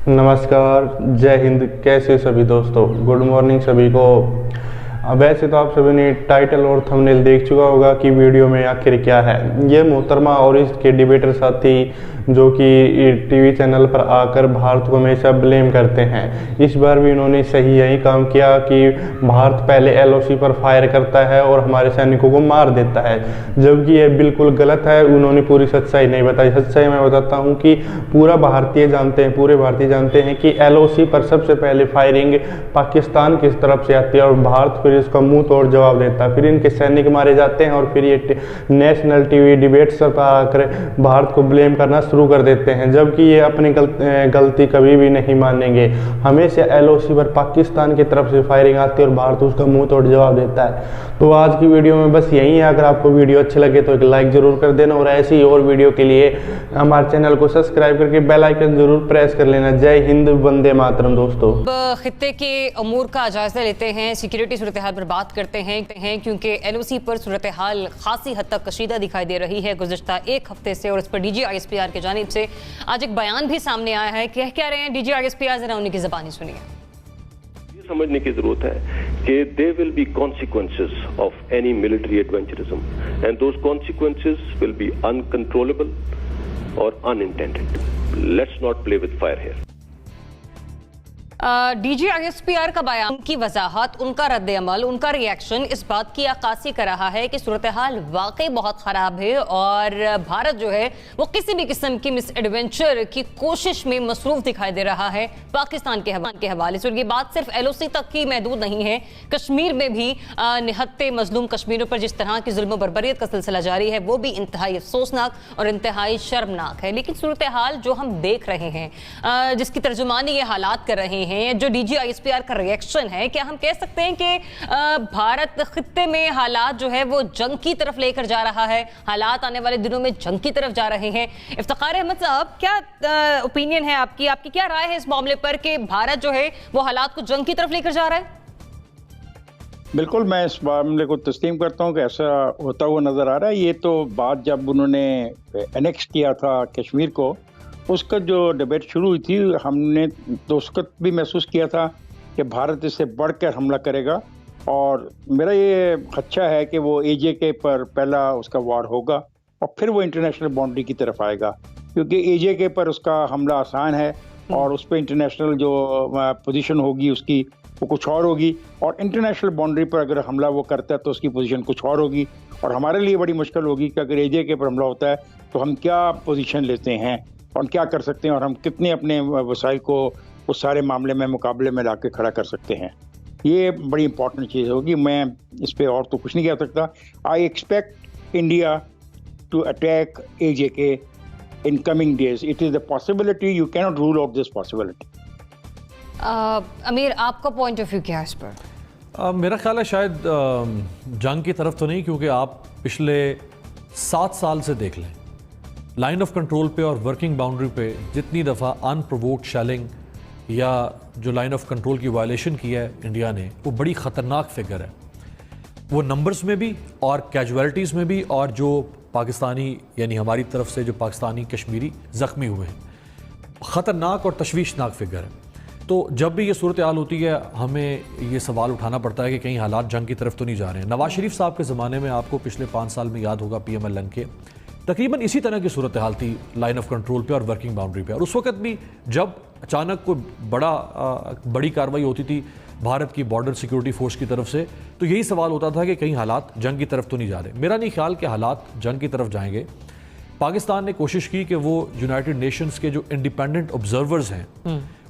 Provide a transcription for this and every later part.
नमस्कार, जय हिंद। कैसे सभी दोस्तों, गुड मॉर्निंग सभी को। वैसे तो आप सभी ने टाइटल और थंबनेल देख चुका होगा कि वीडियो में आखिर क्या है। ये मोहतरमा और इसके डिबेटर साथी जो कि टीवी चैनल पर आकर भारत को हमेशा ब्लेम करते हैं, इस बार भी इन्होंने सही यही काम किया कि भारत पहले एलओसी पर फायर करता है और हमारे सैनिकों को मार देता है, जबकि ये बिल्कुल गलत है। उन्होंने पूरी सच्चाई नहीं बताई। सच्चाई मैं बताता हूँ कि पूरे भारतीय जानते हैं कि एलओसी पर सबसे पहले फायरिंग पाकिस्तान की तरफ से आती है और भारत फिर इसका मुंह तोड़ जवाब देता है। फिर इनके सैनिक मारे जाते हैं और फिर ये नेशनल टीवी डिबेट्स पर आकर भारत को ब्लेम करना शुरू कर देते हैं, जबकि ये अपनी गलती कभी भी नहीं मानेंगे। हमेशा एलओसी पर पाकिस्तान की तरफ से फायरिंग आती है और भारत उसका मुंह तोड़ जवाब देता है। तो आज की वीडियो में बस यही है। अगर आपको वीडियो अच्छी लगे तो एक लाइक जरूर कर देना और ऐसी और वीडियो के लिए हमारे चैनल को सब्सक्राइब करके बेल आइकन जरूर प्रेस कर लेना। जय हिंद, वंदे मातरम। दोस्तों, खित्ते के अमूर का जायजा लेते हैं, सिक्योरिटी सूरत हाल पर बात करते हैं क्योंकि एलओसी पर सूरत हाल खासी हद तक कशीदा दिखाई दे रही है गुज़िश्ता एक हफ्ते से, और इस पर DGISPR की जानिब से आज एक बयान भी सामने आया है। कह रहे हैं DGISPR, जरा उन्हीं की ज़बानी सुनिए। समझने की जरूरत है कि there will be consequences of any military adventurism and those consequences will be uncontrollable और unintended. Let's not play with fire here. DGISPR का बयान, उनकी वजाहत, उनका रद्द अमल, उनका रिएक्शन इस बात की अक्कासी कर रहा है कि सूरत हाल वाकई बहुत ख़राब है और भारत जो है वो किसी भी किस्म की मिस एडवेंचर की कोशिश में मसरूफ दिखाई दे रहा है पाकिस्तान के हवाले से। और ये बात सिर्फ LOC तक की महदूद नहीं है, कश्मीर में भी निहत्ते मजलूम कश्मीरों पर जिस तरह की जुल्म बर्बरियत का सिलसिला जारी है वो भी इंतहाई अफसोसनाक और इंतहाई शर्मनाक है। लेकिन सूरत हाल जो हम देख रहे हैं, जिसकी तर्जुमानी ये हालात कर रहे हैं, जो DGISPR का रिएक्शन है, क्या हम कह सकते हैं कि भारत खित्ते में हालात जो है वो जंग की तरफ लेकर जा रहा है, हालात आने वाले दिनों में जंग की तरफ जा रहे हैं? इफ्तिखार अहमद साहब, क्या ओपिनियन है आपकी क्या राय है इस मामले पर कि भारत जो है वो हालात को जंग की तरफ लेकर जा रहा है? बिल्कुल, मैं इस मामले को तस्लीम करता हूँ कि ऐसा होता हुआ नज़र आ रहा है। ये तो बात जब उन्होंने एनेक्स किया था कश्मीर को, उसका जो डिबेट शुरू हुई थी, हमने तो उस वक्त भी महसूस किया था कि भारत इससे बढ़कर हमला करेगा। और मेरा ये खदशा है कि वो AJK पर पहला उसका वार होगा और फिर वो इंटरनेशनल बाउंड्री की तरफ आएगा, क्योंकि AJK पर उसका हमला आसान है और उस पर इंटरनेशनल जो पोजीशन होगी उसकी वो कुछ और होगी, और इंटरनेशनल बाउंड्री पर अगर हमला वो करता है तो उसकी पोजीशन कुछ और होगी। और हमारे लिए बड़ी मुश्किल होगी कि अगर AJK पर हमला होता है तो हम क्या पोजीशन लेते हैं और क्या कर सकते हैं और हम कितने अपने वसाइल को उस सारे मामले में मुकाबले में लाके खड़ा कर सकते हैं। ये बड़ी इंपॉर्टेंट चीज़ होगी। मैं इस पे और तो कुछ नहीं कह सकता। I expect India to attack AJK in coming days. It is a possibility, you cannot rule out this possibility. Amir, आपका पॉइंट ऑफ व्यू क्या है इस पर? मेरा ख्याल है शायद जंग की तरफ तो नहीं, क्योंकि आप पिछले 7 साल से देख लें, लाइन ऑफ कंट्रोल पे और वर्किंग बाउंड्री पे जितनी दफ़ा अनप्रोवोक्ड शेलिंग या जो लाइन ऑफ कंट्रोल की वायलेशन की है इंडिया ने, वो बड़ी ख़तरनाक फिगर है। वो नंबर्स में भी और कैजुअलिटीज़ में भी, और जो पाकिस्तानी यानी हमारी तरफ से जो पाकिस्तानी कश्मीरी ज़ख्मी हुए हैं, ख़तरनाक और तशवीशनाक फिगर है। तो जब भी ये सूरत हाल होती है, हमें ये सवाल उठाना पड़ता है कि कहीं हालात जंग की तरफ तो नहीं जा रहे हैं। नवाज शरीफ साहब के ज़माने में आपको पिछले 5 साल में याद होगा, PMLN के तकरीबन इसी तरह की सूरत हाल थी लाइन ऑफ कंट्रोल पे और वर्किंग बाउंड्री पे। और उस वक्त भी जब अचानक कोई बड़ी कार्रवाई होती थी भारत की बॉर्डर सिक्योरिटी फोर्स की तरफ से, तो यही सवाल होता था कि कहीं हालात जंग की तरफ तो नहीं जा रहे। मेरा नहीं ख्याल कि हालात जंग की तरफ जाएंगे। पाकिस्तान ने कोशिश की कि वो यूनाइटेड नेशंस के जो इंडिपेंडेंट ऑब्जर्वर्स हैं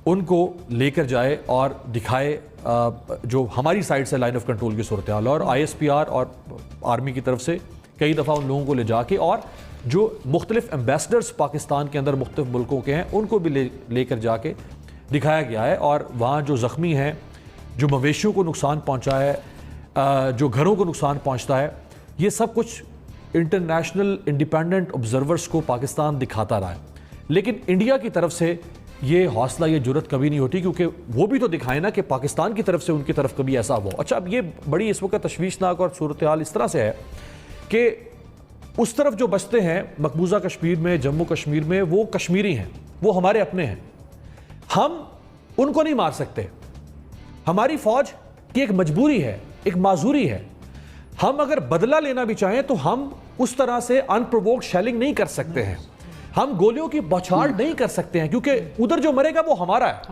उनको लेकर जाए और दिखाए जो हमारी साइड से लाइन ऑफ कंट्रोल की सूरत हाल, और ISPR और आर्मी की तरफ से कई दफ़ा उन लोगों को ले जाके, और जो मुख्तलिफ एम्बेसडर्स पाकिस्तान के अंदर मुख्तलिफ मुल्कों के हैं उनको भी लेकर जाके दिखाया गया है। और वहाँ जो ज़ख्मी हैं, जो मवेशियों को नुकसान पहुँचा है, जो घरों को नुकसान पहुँचता है, ये सब कुछ इंटरनेशनल इंडिपेंडेंट ऑब्जर्वर्स को पाकिस्तान दिखाता रहा है। लेकिन इंडिया की तरफ से ये हौसला, ये जुर्रत कभी नहीं होती, क्योंकि वो भी तो दिखाए ना कि पाकिस्तान की तरफ से उनकी तरफ कभी ऐसा हुआ। अच्छा, अब ये बड़ी इस वक्त तशवीशनाक और सूरत हाल इस तरह से है कि उस तरफ जो बसते हैं मकबूजा कश्मीर में, जम्मू कश्मीर में, वो कश्मीरी हैं, वो हमारे अपने हैं। हम उनको नहीं मार सकते। हमारी फौज की एक मजबूरी है, एक माजूरी है। हम अगर बदला लेना भी चाहें तो हम उस तरह से अनप्रोवोक्ड शेलिंग नहीं कर सकते हैं, हम गोलियों की बौछार नहीं कर सकते हैं, क्योंकि उधर जो मरेगा वो हमारा है।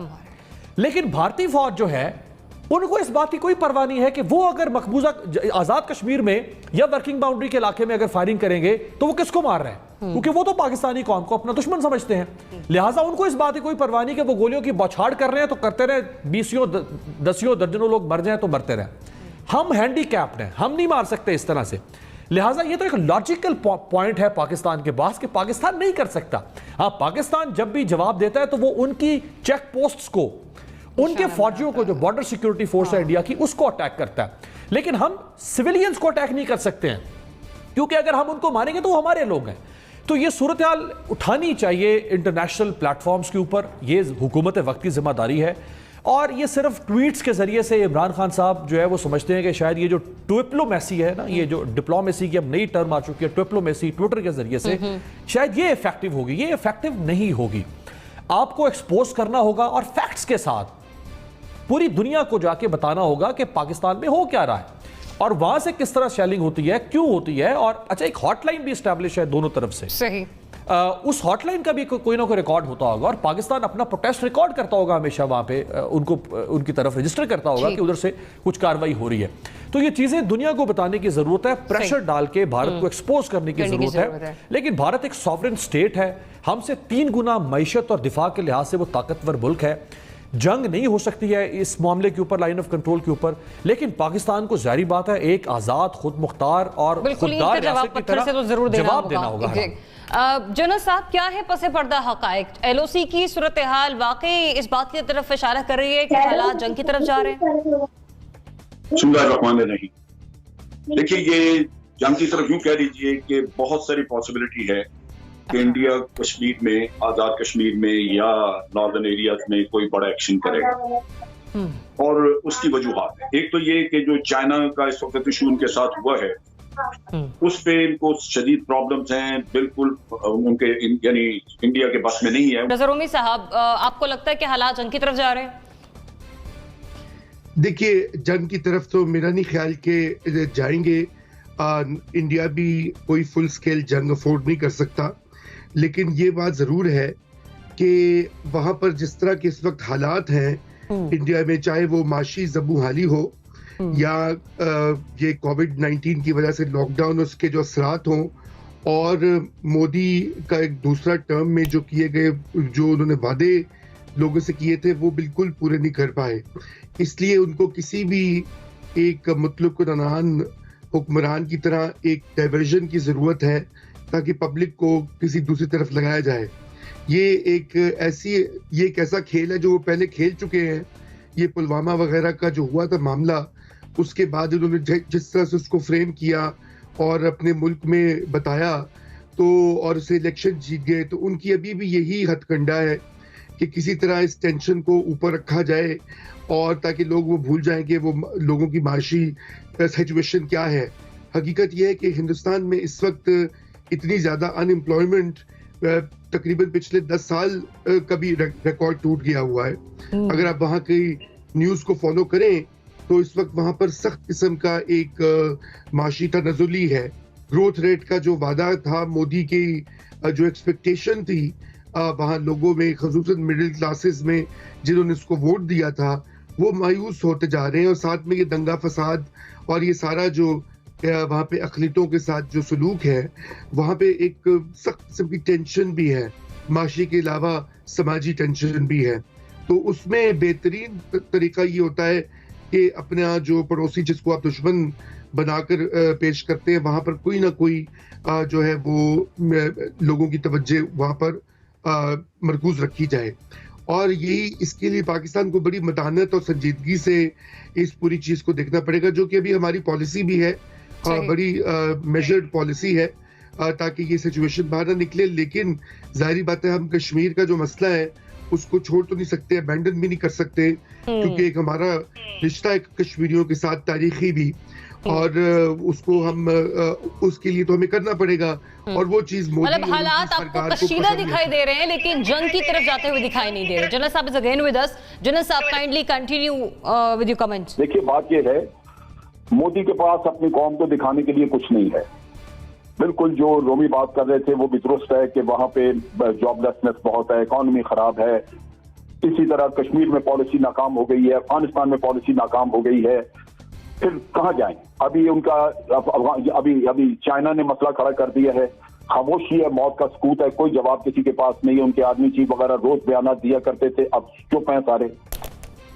लेकिन भारतीय फौज जो है उनको इस बात की कोई परवाह नहीं है कि वो अगर मकबूजा आजाद कश्मीर में या वर्किंग बाउंड्री के इलाके में अगर फायरिंग करेंगे तो वो किसको मार रहे हैं, क्योंकि वो तो पाकिस्तानी कौम को अपना दुश्मन समझते हैं। लिहाजा उनको इस बात की कोई परवाह नहीं कि वो गोलियों की बौछार कर रहे हैं तो करते रहे, 20 दर्जनों लोग मर जाएं तो मरते रहे। हम हैंडीकैप्ड हैं, हम नहीं मार सकते इस तरह से। लिहाजा ये तो एक लॉजिकल पॉइंट है पाकिस्तान के पास कि पाकिस्तान नहीं कर सकता। हाँ, पाकिस्तान जब भी जवाब देता है तो वो उनकी चेक पोस्ट्स को, उनके फौजियों को, जो बॉर्डर सिक्योरिटी फोर्स है इंडिया की, उसको अटैक करता है। लेकिन हम सिविलियंस को अटैक नहीं कर सकते हैं, क्योंकि अगर हम उनको मारेंगे तो वो हमारे लोग हैं। तो ये सूरत हाल उठानी चाहिए इंटरनेशनल प्लेटफॉर्म्स के ऊपर, ये हुकूमत वक्त की जिम्मेदारी है। और ये सिर्फ ट्वीट्स के जरिए से इमरान खान साहब जो है वो समझते हैं कि शायद ये जो ट्विप्लोमेसी है ना, ये जो डिप्लोमेसी की अब नई टर्म आ चुकी है, ट्विप्लोमेसी, ट्विटर के जरिए से, शायद ये इफेक्टिव होगी। ये इफेक्टिव नहीं होगी। आपको एक्सपोज करना होगा और फैक्ट्स के साथ पूरी दुनिया को जाके बताना होगा कि पाकिस्तान में हो क्या रहा है और वहां से किस तरह शेलिंग होती है, क्यों होती है। और अच्छा, एक हॉटलाइन भी एस्टैब्लिश है दोनों तरफ से, सही। उस हॉटलाइन का भी कोई ना कोई रिकॉर्ड होता होगा और पाकिस्तान अपना प्रोटेस्ट रिकॉर्ड करता होगा हमेशा वहां पे, उनको उनकी तरफ रजिस्टर करता होगा कि उधर से कुछ कार्रवाई हो रही है। तो ये चीजें दुनिया को बताने की जरूरत है, प्रेशर डाल के भारत को एक्सपोज करने की जरूरत है। लेकिन भारत एक सॉवरेन स्टेट है, हमसे 3 गुना मईशत और दिफा के लिहाज से वो ताकतवर मुल्क है। जंग नहीं हो सकती है इस मामले के ऊपर, लाइन ऑफ कंट्रोल के ऊपर, लेकिन पाकिस्तान को जाहिर बात है एक आजाद, खुद मुख्तार और खुददार रियासत की तरह जवाब देना होगा। जनरल साहब, क्या है पसे पर्दा हकायक? एलओसी की सूरत हाल वाकई इस बात की तरफ इशारा कर रही है कि हालात जंग की तरफ जा रहे हैं? बिस्मिल्लाहिर्रहमानिर्रहीम। देखिए, ये जंग की तरफ यूं कह लीजिए कि बहुत सारी पॉसिबिलिटी है कि इंडिया कश्मीर में, आजाद कश्मीर में या नॉर्दर्न एरियाज में कोई बड़ा एक्शन करेगा। और उसकी वजूहात है, एक तो ये कि जो चाइना का इस वक्त इशू उनके साथ हुआ है उस पे इनको शदीद प्रॉब्लम्स हैं, बिल्कुल उनके यानी इंडिया के बस में नहीं है। नजर उम्मीद साहब, आपको लगता है कि हालात जंग की तरफ जा रहे हैं? देखिए, जंग की तरफ तो मेरा नहीं ख्याल के जाएंगे। इंडिया भी कोई फुल स्केल जंग अफोर्ड नहीं कर सकता, लेकिन ये बात जरूर है कि वहां पर जिस तरह के इस वक्त हालात हैं इंडिया में, चाहे वो माशी ज़बूहाली हो या ये कोविड-19 की वजह से लॉकडाउन, उसके जो असरात हों, और मोदी का एक दूसरा टर्म में जो किए गए, जो उन्होंने वादे लोगों से किए थे, वो बिल्कुल पूरे नहीं कर पाए। इसलिए उनको किसी भी एक मुतलक कुरान हुक्मरान की तरह एक डाइवर्जन की जरूरत है ताकि पब्लिक को किसी दूसरी तरफ लगाया जाए। ये एक ऐसा खेल है जो वो पहले खेल चुके हैं। ये पुलवामा वगैरह का जो हुआ था मामला, उसके बाद उन्होंने जिस तरह से उसको फ्रेम किया और अपने मुल्क में बताया, तो और उसे इलेक्शन जीत गए, तो उनकी अभी भी यही हथकंडा है कि किसी तरह इस टेंशन को ऊपर रखा जाए और ताकि लोग वो भूल जाएं कि वो लोगों की माशी सिचुएशन क्या है। हकीकत यह है कि हिंदुस्तान में इस वक्त इतनी ज्यादा अनएम्प्लॉयमेंट तकरीबन पिछले 10 साल का भी रिकॉर्ड टूट गया हुआ है। अगर आप वहाँ की न्यूज को फॉलो करें तो इस वक्त वहाँ पर सख्त किस्म का एक माशी तनज़ुली है। ग्रोथ रेट का जो वादा था मोदी की, जो एक्सपेक्टेशन थी वहाँ लोगों में, ख़ुसूसन मिडिल क्लासेस में जिन्होंने इसको वोट दिया था, वो मायूस होते जा रहे हैं। और साथ में ये दंगा फसाद और ये सारा जो वहाँ पे अक़लियतों के साथ जो सलूक है, वहाँ पे एक सख्त किस्म की टेंशन भी है, माशी के अलावा समाजी टेंशन भी है। तो उसमें बेहतरीन तरीका ये होता है कि अपना जो पड़ोसी जिसको आप दुश्मन बनाकर पेश करते हैं, वहाँ पर कोई ना कोई जो है वो लोगों की तवज्जो वहाँ पर मरकूज रखी जाए। और यही इसके लिए पाकिस्तान को बड़ी मतानत और संजीदगी से इस पूरी चीज को देखना पड़ेगा, जो कि अभी हमारी पॉलिसी भी है, बड़ी मेजर्ड पॉलिसी है, ताकि ये सिचुएशन बाहर ना निकले। लेकिन जाहिर बात है, हम कश्मीर का जो मसला है उसको छोड़ तो नहीं सकते, अबैंडन भी नहीं कर सकते, क्योंकि एक हमारा रिश्ता है कश्मीरियों के साथ तारीखी भी। और उसको हम उसके लिए तो हमें करना पड़ेगा। और वो चीज मोदी मतलब हालात आपको कशीदा दिखाई दे रहे हैं लेकिन जंग की तरफ जाते हुए दिखाई नहीं दे रहे। जनरल साहब is again with us. General साहब kindly continue with your comments. देखिए, बात ये है, मोदी के पास अपनी कौम को दिखाने के लिए कुछ नहीं है। बिल्कुल जो रोमी बात कर रहे थे वो भी दुरुस्त है कि वहां पे जॉबलेसनेस बहुत है, इकॉनमी खराब है। इसी तरह कश्मीर में पॉलिसी नाकाम हो गई है, अफगानिस्तान में पॉलिसी नाकाम हो गई है। फिर कहाँ जाएं? अभी उनका अभी चाइना ने मसला खड़ा कर दिया है। खामोशी है, मौत का सकूत है, कोई जवाब किसी के पास नहीं है। उनके आर्मी चीफ वगैरह रोज बयान दिया करते थे, अब चुप हैं सारे।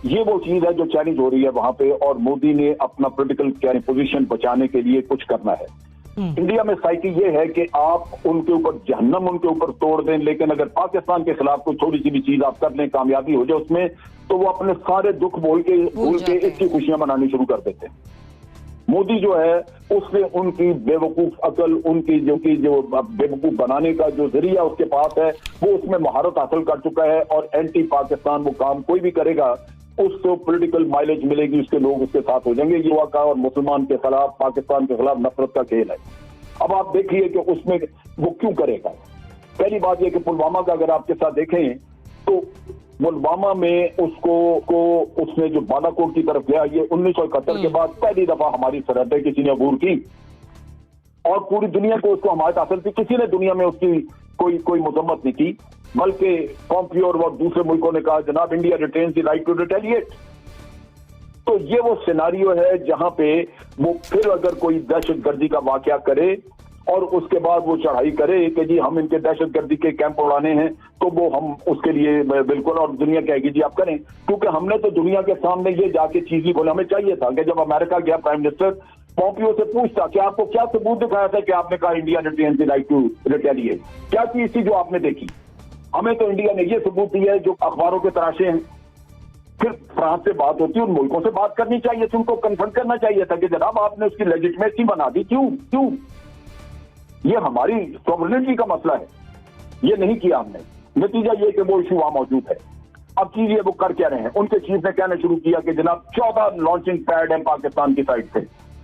ये वो चीज है जो चैलेंज हो रही है वहां पे, और मोदी ने अपना पॉलिटिकल पोजीशन बचाने के लिए कुछ करना है। इंडिया में साइकी ये है कि आप उनके ऊपर जहन्नम उनके ऊपर तोड़ दें, लेकिन अगर पाकिस्तान के खिलाफ कोई थोड़ी सी भी चीज आप कर लें, कामयाबी हो जाए उसमें, तो वो अपने सारे दुख भूल के इसकी खुशियां मनानी शुरू कर देते हैं। मोदी जो है उसने उनकी बेवकूफ अकल, उनकी जो बेवकूफ बनाने का जो जरिया उसके पास है, वो उसमें महारत हासिल कर चुका है। और एंटी पाकिस्तान वो काम कोई भी करेगा उसको पॉलिटिकल माइलेज मिलेगी, उसके लोग उसके साथ हो जाएंगे। युवा का और मुसलमान के खिलाफ, पाकिस्तान के खिलाफ नफरत का खेल है। अब आप देखिए कि उसमें वो क्यों करेगा। पहली बात यह कि पुलवामा का अगर आपके साथ देखें तो पुलवामा में उसने जो बालाकोट की तरफ गया, ये 1971 के बाद पहली दफा हमारी सरहदें किसी ने अबूर की और पूरी दुनिया को उसको हमायत हासिल थी। किसी ने दुनिया में उसकी कोई मजम्मत नहीं की, बल्कि पॉम्पियो और दूसरे मुल्कों ने कहा जनाब India retains the right to retaliate. तो ये वो सिनारियो है जहां पे वो फिर अगर कोई दहशतगर्दी का वाकया करे और उसके बाद वो चढ़ाई करे कि जी हम इनके दहशतगर्दी के कैंप उड़ाने हैं, तो वो हम उसके लिए बिल्कुल, और दुनिया कहेगी जी आप करें। क्योंकि हमने तो दुनिया के सामने ये जाके चीज ही बोला, हमें चाहिए था कि जब अमेरिका गया प्राइम मिनिस्टर पॉम्पियो से पूछता कि आपको क्या सबूत दिखाया था कि आपने कहा India retains the right to retaliate, क्या चीज थी जो आपने देखी? हमें तो इंडिया ने ये सबूत दिया है जो अखबारों के तराशे हैं। फिर फ्रांस से बात होती है, उन मुल्कों से बात करनी चाहिए थी, उनको कन्फर्म करना चाहिए था कि जनाब आपने उसकी लेजिटिमेसी बना दी, क्यों? ये हमारी सॉवरेनिटी का मसला है, ये नहीं किया हमने। नतीजा ये कि वो इशू वहां मौजूद है। अब चीज ये वो कर क्या रहे हैं, उनके चीफ ने कहना शुरू किया कि जनाब 14 लॉन्चिंग पैड हैं पाकिस्तान की साइड से,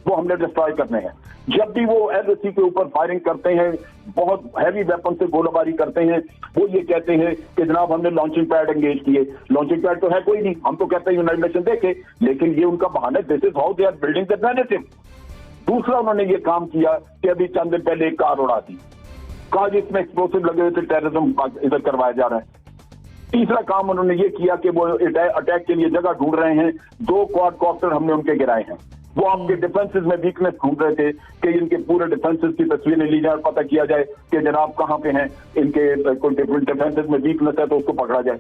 वो हमने डिस्ट्रॉय करने हैं। जब भी वो LAC के ऊपर फायरिंग करते हैं, बहुत हैवी वेपन से गोलाबारी करते हैं, वो ये कहते हैं कि जनाब हमने लॉन्चिंग पैड एंगेज किए। लॉन्चिंग पैड तो है कोई नहीं, हम तो कहते हैं यूनाइटेड नेशन देखे, लेकिन ये उनका बहाना, this is how they are building the narrative. दूसरा उन्होंने ये काम किया कि अभी चंद दिन पहले एक कार उड़ा दी, कार जिसमें एक्सप्लोसिव लगे हुए थे, टेररिज्म इधर करवाया जा रहा है। तीसरा काम उन्होंने ये किया कि वो अटैक के लिए जगह ढूंढ रहे हैं, 2 क्वाडकॉप्टर हमने उनके गिराए हैं। वो आपके डिफेंसेस में वीकनेस ढूंढ रहे थे कि इनके पूरे डिफेंसेस की तस्वीरें ली जाए, पता किया जाए कि जनाब कहां पे हैं इनके, कोई डिफेंसेस में वीकनेस है तो उसको पकड़ा जाए।